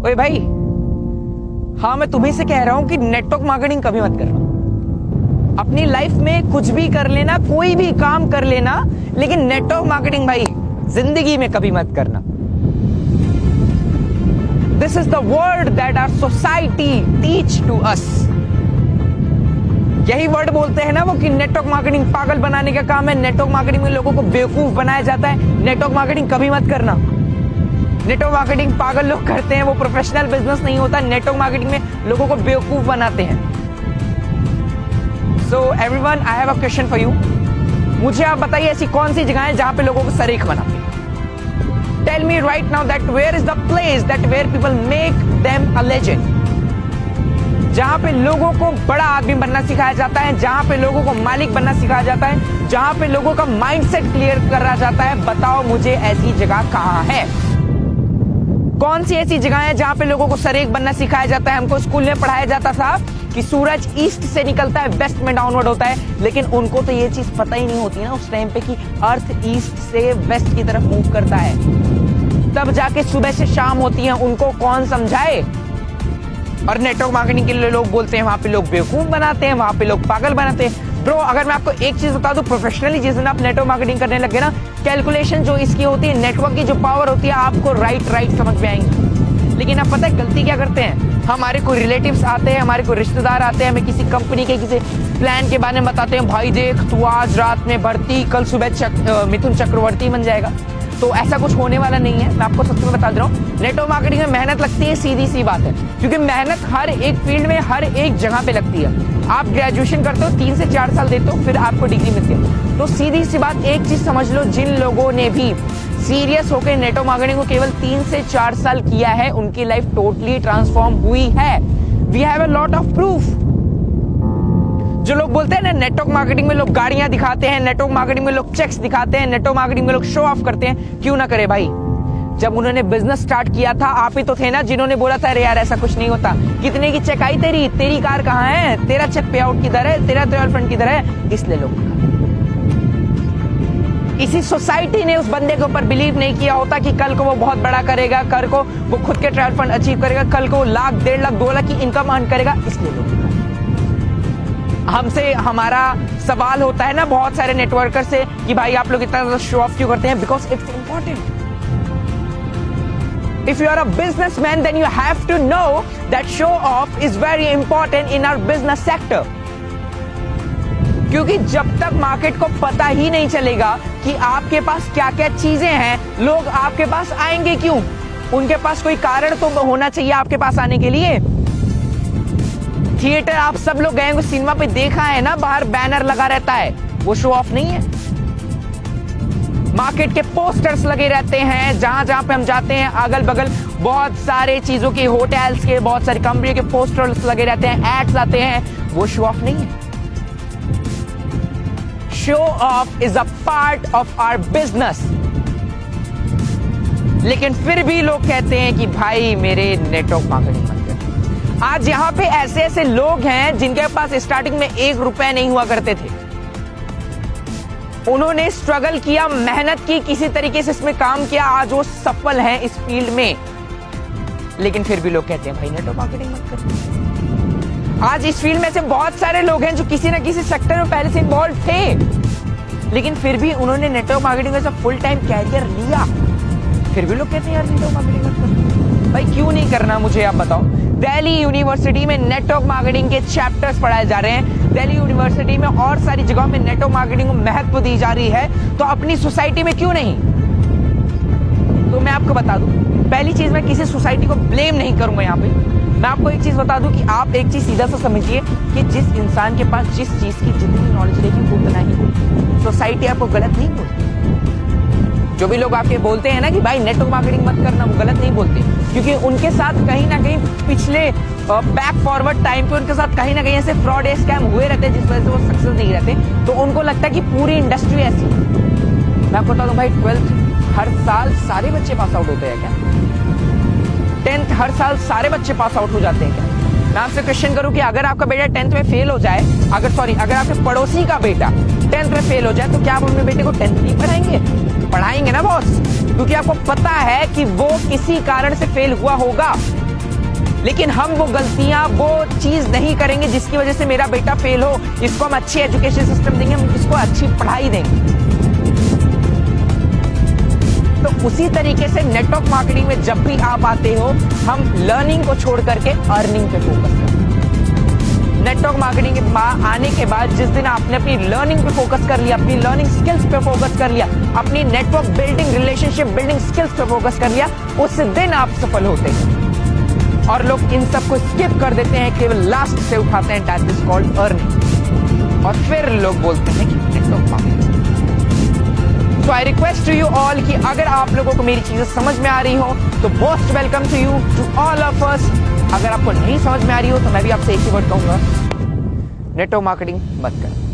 ओए भाई, हाँ मैं तुम्ही से कह रहा हूं कि नेटवर्क मार्केटिंग कभी मत करना। अपनी लाइफ में कुछ भी कर लेना, कोई भी काम कर लेना, लेकिन नेटवर्क मार्केटिंग भाई जिंदगी में कभी मत करना। This is the word that our society teach to us. यही वर्ड बोलते हैं ना वो कि नेटवर्क मार्केटिंग पागल बनाने का काम है, नेटवर्क मार्केटिंग में लोगों को बेवकूफ बनाया जाता है। नेटवर्क मार्केटिंग कभी मत करना। नेटवर्क मार्केटिंग पागल लोग करते हैं, वो प्रोफेशनल बिजनेस नहीं होता। नेटवर्क मार्केटिंग में लोगों को बेवकूफ बनाते हैं। So everyone, I have a question for you. मुझे आप बताइए ऐसी कौन सी जगह है जहां पे लोगों को सरीख बनाते हैं। Tell me right now that where is the place that where people make them a legend. जहां पे लोगों को बड़ा आदमी बनना सिखाया जाता है, जहां पे लोगों को मालिक बनना सिखाया जाता है, जहां पे लोगों का माइंडसेट क्लियर करा जाता है। बताओ मुझे ऐसी जगह कहां है? कौन सी ऐसी जगह है जहां पे लोगों को सरेख बनना सिखाया जाता है? हमको स्कूल में पढ़ाया जाता था कि सूरज ईस्ट से निकलता है, वेस्ट में डाउनवर्ड होता है, लेकिन उनको तो ये चीज पता ही नहीं होती ना उस टाइम पे कि अर्थ ईस्ट से वेस्ट की तरफ मूव करता है। तब जाके सुबह से शाम होती है, उनको कौन समझाए? और नेटवर्क मार्केटिंग के लिए लोग बोलते हैं वहां पे लोग बेवकूफ बनाते हैं, वहां पे लोग पागल बनाते हैं। ब्रो, अगर मैं आपको एक चीज बता दूं, प्रोफेशनली जिस दिन आप नेटवर्क मार्केटिंग करने लगे ना, कैलकुलेशन जो इसकी होती है, नेटवर्क की जो पावर होती है, आपको राइट समझ में आएंगी। लेकिन आप पता है गलती क्या करते हैं? हमारे कोई रिलेटिव्स आते हैं, हमारे कोई रिश्तेदार आते हैं, हमें किसी कंपनी के किसी प्लान के बारे में बताते हैं, भाई देख तू आज रात में भर्ती, कल सुबह मिथुन चक्रवर्ती बन जाएगा। तो ऐसा कुछ होने वाला नहीं है। मैं आपको सच में बता दे रहा हूँ, नेटवर्क मार्केटिंग में मेहनत लगती है, सीधी सी बात है, क्योंकि मेहनत हर एक फील्ड में हर एक जगह पे लगती है। आप ग्रेजुएशन करते हो, 3 से 4 साल देते हो, फिर आपको डिग्री मिलती है। तो सीधी सी बात, एक चीज समझ लो, जिन लोगों ने भी सीरियस होकर नेटवर्क मार्केटिंग को केवल 3 से 4 साल किया है, उनकी लाइफ टोटली ट्रांसफॉर्म हुई है। We have a lot of proof. जो लोग बोलते हैं ना नेटवर्क मार्केटिंग में लोग गाड़ियां दिखाते हैं, नेटवर्क मार्केटिंग में लोग चेक्स दिखाते हैं, नेटवर्क मार्केटिंग में लोग शो ऑफ करते हैं, क्यों ना करे भाई? जब उन्होंने बिजनेस स्टार्ट किया था, आप ही तो थे ना जिन्होंने बोला था अरे यार ऐसा कुछ नहीं होता। कितने की चेक आई तेरी कार कहाँ है, तेरा चेक पे आउट किधर है, तेरा ट्रायल फंड किधर है? इसलिए लोग इसी सोसाइटी ने उस बंदे के ऊपर बिलीव नहीं किया होता कि कल को वो बहुत बड़ा करेगा, कल को वो खुद के ट्रायल फंड अचीव करेगा, कल को 1 लाख 1.5 लाख 2 लाख की इनकम अर्न करेगा। इसलिए लोग हमसे हमारा सवाल होता है ना बहुत सारे नेटवर्कर से कि भाई आप लोग इतना ज्यादा शो ऑफ क्यों करते हैं? Because it's important. If you are a businessman then you have to know that show off is very important in our business sector. क्योंकि जब तक मार्केट को पता ही नहीं चलेगा कि आपके पास क्या क्या चीजें हैं, लोग आपके पास आएंगे क्यों? उनके पास कोई कारण तो होना चाहिए आपके पास आने के लिए। थिएटर आप सब लोग गए होंगे, सिनेमा पे देखा है ना, बाहर बैनर लगा रहता है, वो शो ऑफ नहीं है। मार्केट के पोस्टर्स लगे रहते हैं, जहां जहां पे हम जाते हैं अगल बगल बहुत सारे चीजों के, होटल्स के, बहुत सारी कंपनियों के पोस्टर्स लगे रहते हैं, एड्स आते हैं, वो शो ऑफ नहीं है। Show off is a part of our business. लेकिन फिर भी लोग कहते हैं कि भाई मेरे नेटवर्क मार्केटिंग मत कर। आज यहाँ पे ऐसे ऐसे लोग हैं जिनके पास स्टार्टिंग में 1 रुपया नहीं हुआ करते थे। उन्होंने स्ट्रगल किया, मेहनत की, किसी तरीके से इसमें काम किया, आज वो सफल हैं इस फील्ड में। लेकिन फिर भी लोग कहते हैं भाई नेटवर्क मार्केटिंग मत कर। आज इस फील्ड में से बहुत सारे लोग हैं जो किसी ना किसी सेक्टर में पहले से इन्वॉल्व थे, लेकिन फिर भी उन्होंने नेटवर्क मार्केटिंग में फुल टाइम कैरियर लिया। फिर भी लोग कहते हैं यार नेटवर्क मार्केटिंग मत कर। भाई क्यों नहीं करना, मुझे आप बताओ। दिल्ली यूनिवर्सिटी में नेटवर्क मार्केटिंग के चैप्टर्स पढ़ाए जा रहे हैं, दिल्ली यूनिवर्सिटी में और सारी जगहों में नेटवर्क मार्केटिंग को महत्व दी जा रही है, तो अपनी सोसाइटी में क्यों नहीं? तो मैं आपको बता दूं, पहली चीज, मैं किसी सोसाइटी को ब्लेम नहीं करूंगा यहाँ पे। मैं आपको एक चीज बता दूं कि आप एक चीज सीधा सा समझिए कि जिस इंसान के पास जिस चीज की जितनी नॉलेज रहेगी उतना ही बोलती। सोसाइटी आपको गलत नहीं बोलती। जो भी लोग आपके बोलते हैं ना कि भाई नेटवर्क मार्केटिंग मत करना, वो गलत नहीं बोलते, क्योंकि उनके साथ कहीं ना कहीं पिछले बैक फॉरवर्ड टाइम पे उनके साथ कहीं ना कहीं ऐसे फ्रॉड स्कैम हुए रहते हैं जिस वजह से वो सक्सेस नहीं रहते। तो उनको लगता है कि पूरी इंडस्ट्री ऐसी है। मैं आपको बता दूं भाई, 12th हर साल सारे बच्चे पास आउट होते हैं क्या? 10th हर साल सारे बच्चे पास आउट हो जाते हैं क्या? मैं आपसे क्वेश्चन करूं कि अगर आपका बेटा 10th में फेल हो जाए, अगर आपके पड़ोसी का बेटा 10th में फेल हो जाए, तो क्या आप अपने बेटे को 10th नहीं पढ़ाएंगे? पढ़ाएंगे ना बॉस, क्योंकि आपको पता है कि वो किसी कारण से फेल हुआ होगा। लेकिन हम वो गलतियां, वो चीज नहीं करेंगे जिसकी वजह से मेरा बेटा फेल हो। इसको हम अच्छी एजुकेशन सिस्टम देंगे, हम इसको अच्छी पढ़ाई देंगे। तो उसी तरीके से नेटवर्क मार्केटिंग में जब भी आप आते हो, हम लर्निंग को छोड़ करके अर्निंग पे फोकस करते हैं। नेटवर्क मार्केटिंग के आने के बाद जिस दिन आपने अपनी लर्निंग पे फोकस कर लिया, अपनी लर्निंग स्किल्स पे फोकस कर लिया, अपनी network building, relationship building skills पे फोकस कर लिया, उस दिन आप सफल होते हैं। और लोग इन सब को स्किप कर देते हैं, केवल लास्ट से उठाते हैं, दैट इज कॉल्ड अर्निंग। और फिर लोग बोलते हैं कि network marketing. So I request to you all कि अगर आप लोगों को मेरी चीजें समझ में आ रही हो तो most welcome to you, to all of us. अगर आपको नहीं समझ में आ रही हो तो मैं भी आपसे एक ही वर्ड कहूंगा, नेटवर्क मार्केटिंग मत करें।